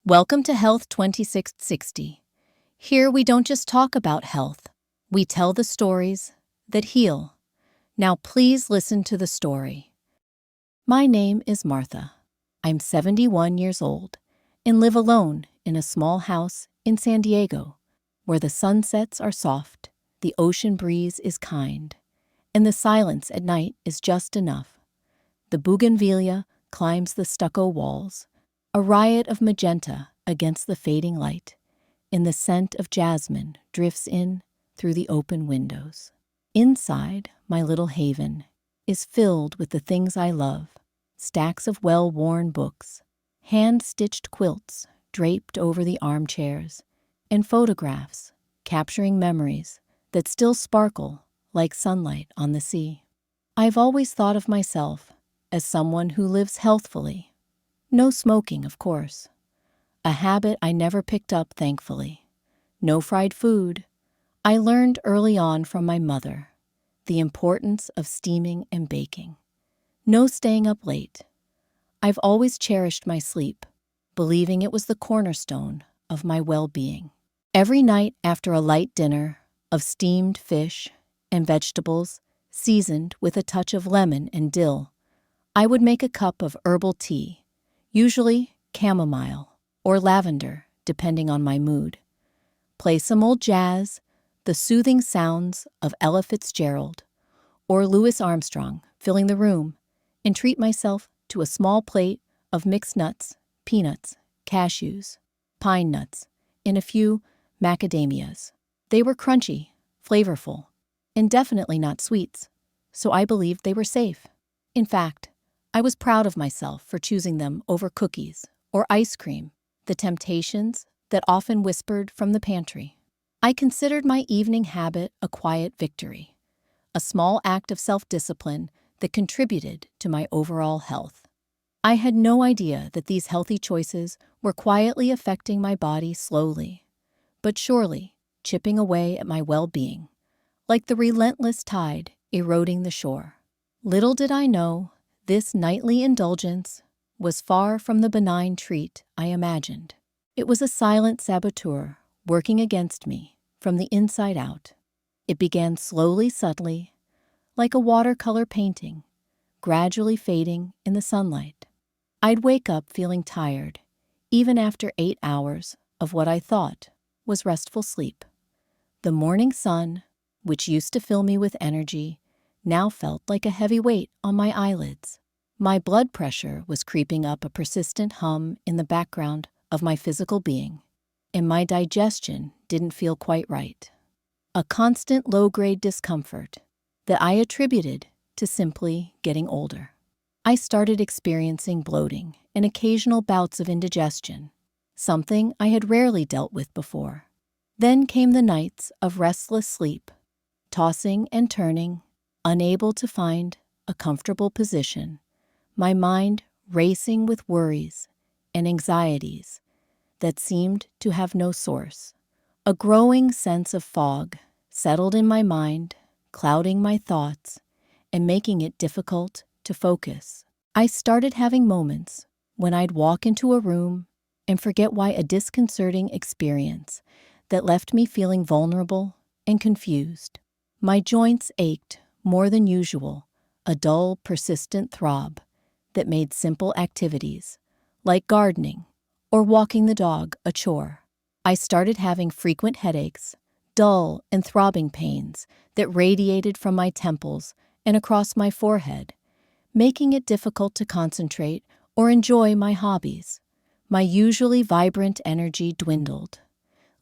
Welcome to Health 2660. Here we don't just talk about health, we tell the stories that heal. Now please listen to the story. My name is Martha. I'm 71 years old and live alone in a small house in San Diego, where the sunsets are soft, the ocean breeze is kind, and the silence at night is just enough. The bougainvillea climbs the stucco walls, a riot of magenta against the fading light, and the scent of jasmine drifts in through the open windows. Inside, my little haven is filled with the things I love: stacks of well-worn books, hand-stitched quilts draped over the armchairs, and photographs capturing memories that still sparkle like sunlight on the sea. I've always thought of myself as someone who lives healthfully. No smoking, of course. A habit I never picked up, thankfully. No fried food. I learned early on from my mother the importance of steaming and baking. No staying up late. I've always cherished my sleep, believing it was the cornerstone of my well-being. Every night after a light dinner of steamed fish and vegetables seasoned with a touch of lemon and dill, I would make a cup of herbal tea, usually chamomile or lavender, depending on my mood. Play some old jazz, the soothing sounds of Ella Fitzgerald or Louis Armstrong filling the room, and treat myself to a small plate of mixed nuts, peanuts, cashews, pine nuts, and a few macadamias. They were crunchy, flavorful, and definitely not sweets, so I believed they were safe. In fact, I was proud of myself for choosing them over cookies or ice cream, the temptations that often whispered from the pantry. I considered my evening habit a quiet victory, a small act of self-discipline that contributed to my overall health. I had no idea that these healthy choices were quietly affecting my body slowly, but surely chipping away at my well-being, like the relentless tide eroding the shore. Little did I know, this nightly indulgence was far from the benign treat I imagined. It was a silent saboteur working against me from the inside out. It began slowly, subtly, like a watercolor painting, gradually fading in the sunlight. I'd wake up feeling tired, even after 8 hours of what I thought was restful sleep. The morning sun, which used to fill me with energy, now felt like a heavy weight on my eyelids. My blood pressure was creeping up a persistent hum in the background of my physical being, and my digestion didn't feel quite right. A constant low-grade discomfort that I attributed to simply getting older. I started experiencing bloating and occasional bouts of indigestion, something I had rarely dealt with before. Then came the nights of restless sleep, tossing and turning, unable to find a comfortable position, my mind racing with worries and anxieties that seemed to have no source. A growing sense of fog settled in my mind, clouding my thoughts and making it difficult to focus. I started having moments when I'd walk into a room and forget why, a disconcerting experience that left me feeling vulnerable and confused. My joints ached more than usual, a dull, persistent throb that made simple activities, like gardening or walking the dog, a chore. I started having frequent headaches, dull and throbbing pains that radiated from my temples and across my forehead, making it difficult to concentrate or enjoy my hobbies. My usually vibrant energy dwindled,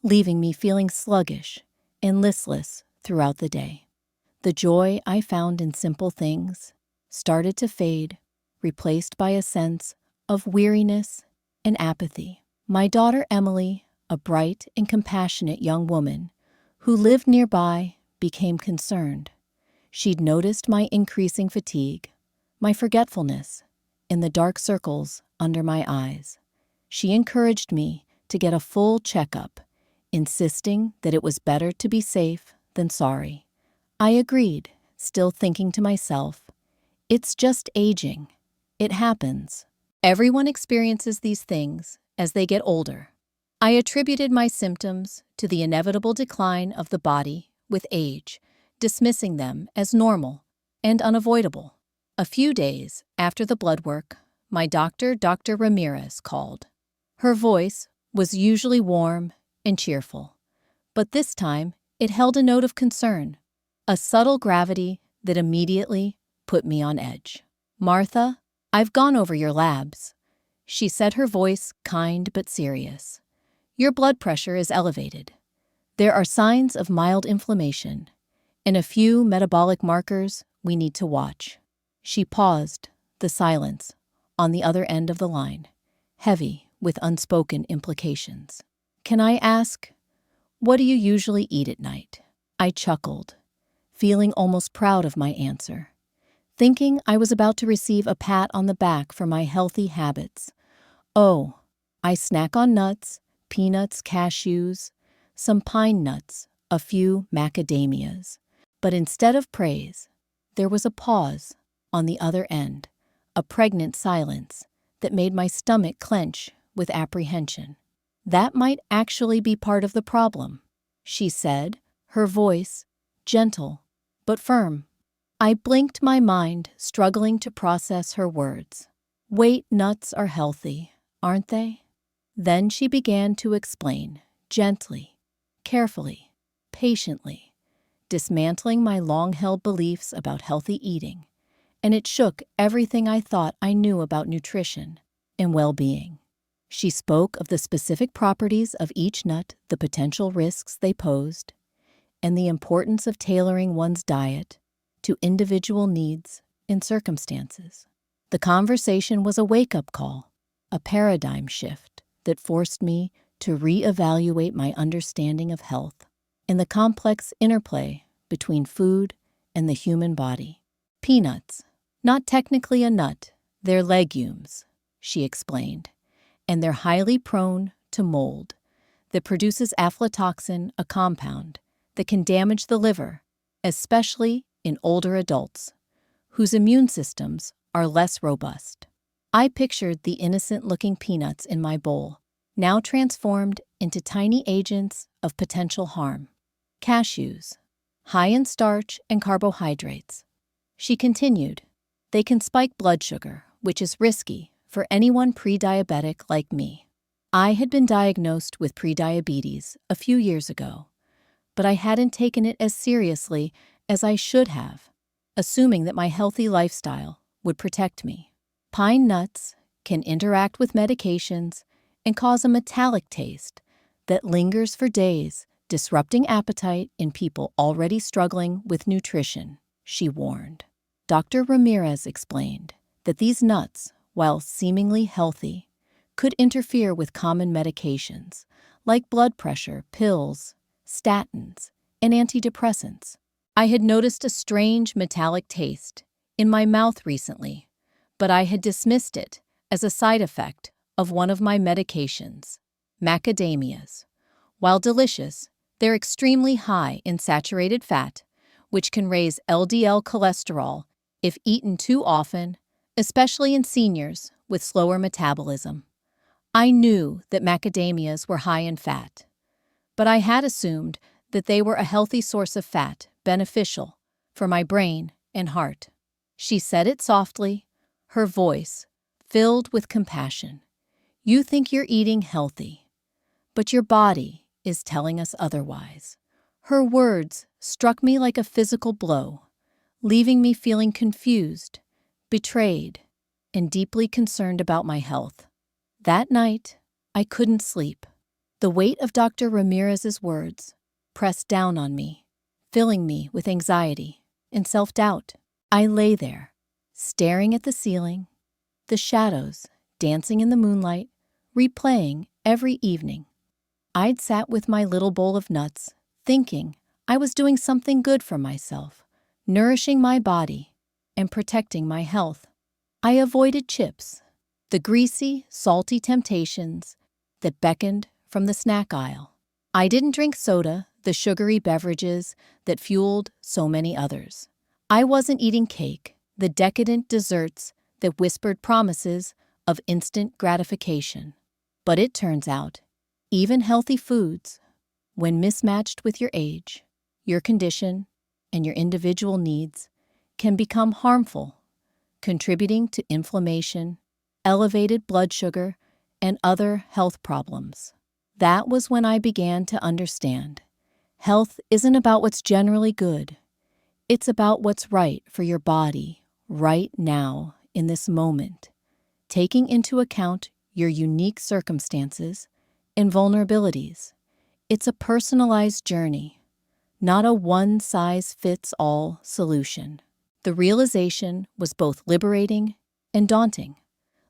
leaving me feeling sluggish and listless throughout the day. The joy I found in simple things started to fade, replaced by a sense of weariness and apathy. My daughter Emily, a bright and compassionate young woman who lived nearby, became concerned. She'd noticed my increasing fatigue, my forgetfulness, and the dark circles under my eyes. She encouraged me to get a full checkup, insisting that it was better to be safe than sorry. I agreed, still thinking to myself, it's just aging. It happens. Everyone experiences these things, as they get older. I attributed my symptoms to the inevitable decline of the body with age, dismissing them as normal and unavoidable. A few days after the blood work, my doctor, Dr. Ramirez, called. Her voice was usually warm and cheerful, but this time it held a note of concern, a subtle gravity that immediately put me on edge. "Martha, I've gone over your labs," she said, her voice kind but serious. "Your blood pressure is elevated. There are signs of mild inflammation and a few metabolic markers we need to watch." She paused, the silence on the other end of the line, heavy with unspoken implications. "Can I ask, what do you usually eat at night?" I chuckled, feeling almost proud of my answer, thinking I was about to receive a pat on the back for my healthy habits. "Oh, I snack on nuts, peanuts, cashews, some pine nuts, a few macadamias." But instead of praise, there was a pause on the other end, a pregnant silence that made my stomach clench with apprehension. "That might actually be part of the problem," she said, her voice gentle but firm. I blinked, my mind struggling to process her words. "Wait, nuts are healthy, aren't they?" Then she began to explain, gently, carefully, patiently, dismantling my long-held beliefs about healthy eating, and it shook everything I thought I knew about nutrition and well-being. She spoke of the specific properties of each nut, the potential risks they posed, and the importance of tailoring one's diet to individual needs and circumstances. The conversation was a wake-up call, a paradigm shift that forced me to reevaluate my understanding of health and the complex interplay between food and the human body. "Peanuts, not technically a nut, they're legumes," she explained, "and they're highly prone to mold that produces aflatoxin, a compound that can damage the liver, especially in older adults whose immune systems are less robust." I pictured the innocent-looking peanuts in my bowl, now transformed into tiny agents of potential harm. "Cashews, high in starch and carbohydrates," she continued. "They can spike blood sugar, which is risky for anyone pre-diabetic like me." I had been diagnosed with prediabetes a few years ago, but I hadn't taken it as seriously as I should have, assuming that my healthy lifestyle would protect me. Pine nuts can interact with medications and cause a metallic taste that lingers for days, disrupting appetite in people already struggling with nutrition, she warned. Dr. Ramirez explained that these nuts, while seemingly healthy, could interfere with common medications like blood pressure pills, statins, and antidepressants. I had noticed a strange metallic taste in my mouth recently, but I had dismissed it as a side effect of one of my medications, macadamias. While delicious, they're extremely high in saturated fat, which can raise LDL cholesterol if eaten too often, especially in seniors with slower metabolism. I knew that macadamias were high in fat, but I had assumed that they were a healthy source of fat, beneficial for my brain and heart. She said it softly, her voice filled with compassion. "You think you're eating healthy, but your body is telling us otherwise." Her words struck me like a physical blow, leaving me feeling confused, betrayed, and deeply concerned about my health. That night, I couldn't sleep. The weight of Dr. Ramirez's words pressed down on me, filling me with anxiety and self-doubt. I lay there, staring at the ceiling, the shadows dancing in the moonlight, replaying every evening. I'd sat with my little bowl of nuts, thinking I was doing something good for myself, nourishing my body and protecting my health. I avoided chips, the greasy, salty temptations that beckoned from the snack aisle. I didn't drink soda, the sugary beverages that fueled so many others. I wasn't eating cake, the decadent desserts that whispered promises of instant gratification. But it turns out, even healthy foods, when mismatched with your age, your condition, and your individual needs, can become harmful, contributing to inflammation, elevated blood sugar, and other health problems. That was when I began to understand. Health isn't about what's generally good. It's about what's right for your body right now in this moment, taking into account your unique circumstances and vulnerabilities. It's a personalized journey, not a one-size-fits-all solution. The realization was both liberating and daunting.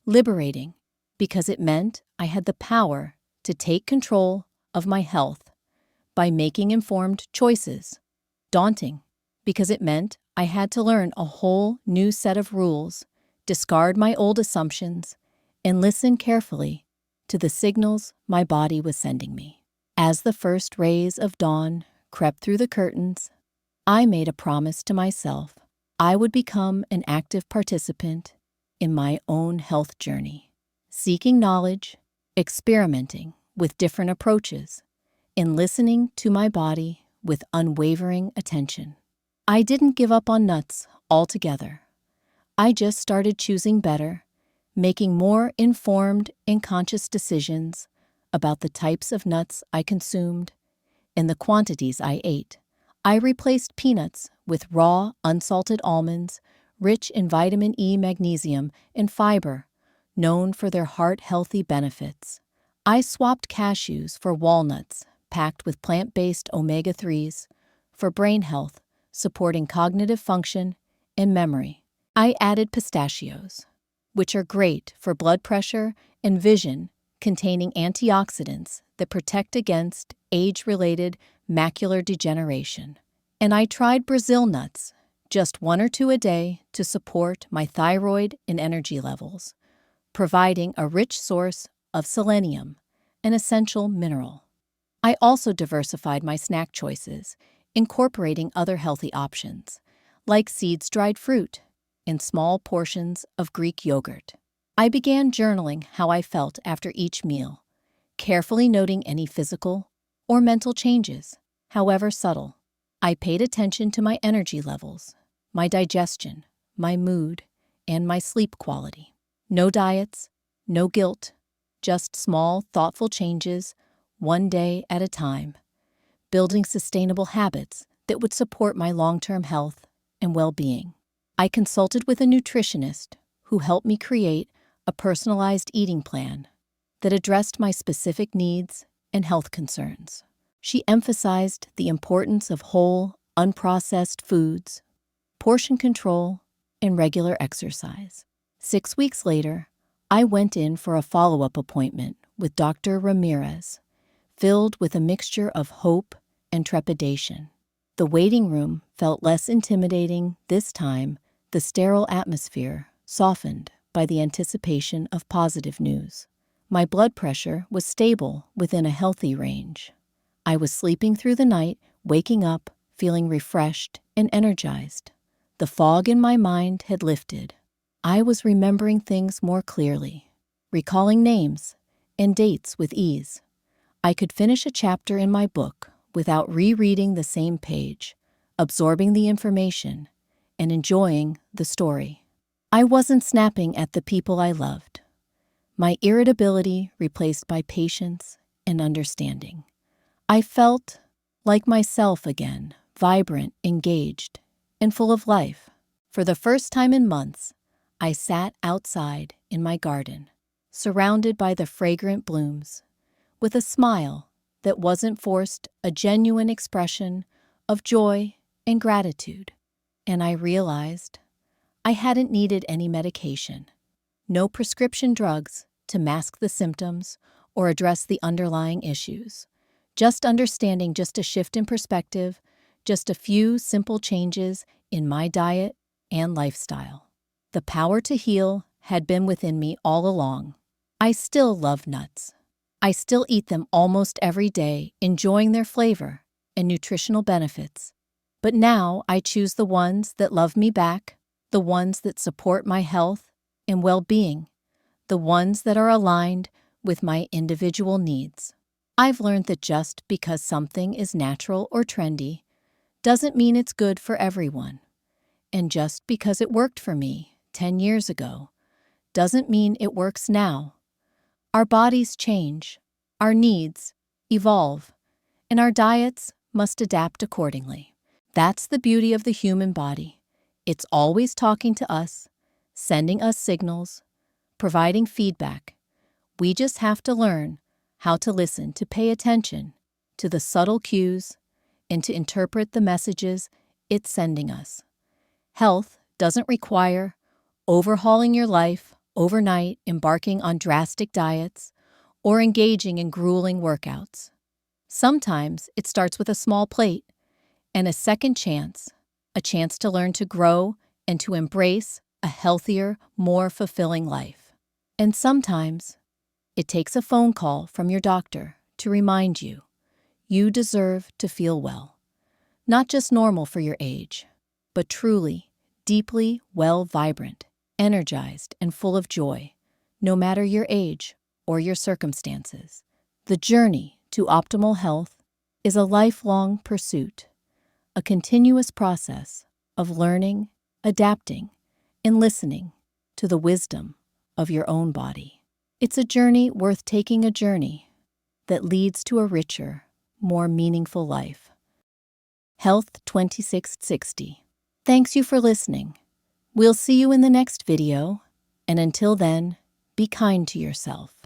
Liberating because it meant I had the power to take control of my health by making informed choices. Daunting because it meant I had to learn a whole new set of rules, discard my old assumptions, and listen carefully to the signals my body was sending me. As the first rays of dawn crept through the curtains, I made a promise to myself I would become an active participant in my own health journey, seeking knowledge, experimenting with different approaches, and listening to my body with unwavering attention. I didn't give up on nuts altogether. I just started choosing better, making more informed and conscious decisions about the types of nuts I consumed and the quantities I ate. I replaced peanuts with raw, unsalted almonds, rich in vitamin E, magnesium, and fiber, known for their heart-healthy benefits. I swapped cashews for walnuts, packed with plant-based omega-3s, for brain health, supporting cognitive function and memory. I added pistachios, which are great for blood pressure and vision, containing antioxidants that protect against age-related macular degeneration. And I tried Brazil nuts, just 1 or 2 a day to support my thyroid and energy levels, providing a rich source of selenium, an essential mineral. I also diversified my snack choices, incorporating other healthy options, like seeds, dried fruit, and small portions of Greek yogurt. I began journaling how I felt after each meal, carefully noting any physical or mental changes, however subtle. I paid attention to my energy levels, my digestion, my mood, and my sleep quality. No diets, no guilt, just small, thoughtful changes, one day at a time, building sustainable habits that would support my long-term health and well-being. I consulted with a nutritionist who helped me create a personalized eating plan that addressed my specific needs and health concerns. She emphasized the importance of whole, unprocessed foods, portion control, and regular exercise. 6 weeks later, I went in for a follow-up appointment with Dr. Ramirez, filled with a mixture of hope and trepidation. The waiting room felt less intimidating this time, the sterile atmosphere softened by the anticipation of positive news. My blood pressure was stable within a healthy range. I was sleeping through the night, waking up, feeling refreshed and energized. The fog in my mind had lifted. I was remembering things more clearly, recalling names and dates with ease. I could finish a chapter in my book without rereading the same page, absorbing the information, and enjoying the story. I wasn't snapping at the people I loved. My irritability replaced by patience and understanding. I felt like myself again, vibrant, engaged, and full of life. For the first time in months, I sat outside in my garden, surrounded by the fragrant blooms, with a smile that wasn't forced, a genuine expression of joy and gratitude. And I realized I hadn't needed any medication, no prescription drugs to mask the symptoms or address the underlying issues. Just understanding, just a shift in perspective, just a few simple changes in my diet and lifestyle. The power to heal had been within me all along. I still love nuts. I still eat them almost every day, enjoying their flavor and nutritional benefits. But now I choose the ones that love me back, the ones that support my health and well-being, the ones that are aligned with my individual needs. I've learned that just because something is natural or trendy doesn't mean it's good for everyone. And just because it worked for me 10 years ago doesn't mean it works now. Our bodies change, our needs evolve, and our diets must adapt accordingly. That's the beauty of the human body. It's always talking to us, sending us signals, providing feedback. We just have to learn how to listen, to pay attention to the subtle cues, and to interpret the messages it's sending us. Health doesn't require overhauling your life overnight, embarking on drastic diets, or engaging in grueling workouts. Sometimes it starts with a small plate and a second chance, a chance to learn to grow and to embrace a healthier, more fulfilling life. And sometimes it takes a phone call from your doctor to remind you you deserve to feel well. Not just normal for your age, but truly, deeply well, vibrant, energized, and full of joy, no matter your age or your circumstances. The journey to optimal health is a lifelong pursuit, a continuous process of learning, adapting, and listening to the wisdom of your own body. It's a journey worth taking, a journey that leads to a richer, more meaningful life. Health 2660. Thanks you for listening. We'll see you in the next video, and until then, be kind to yourself.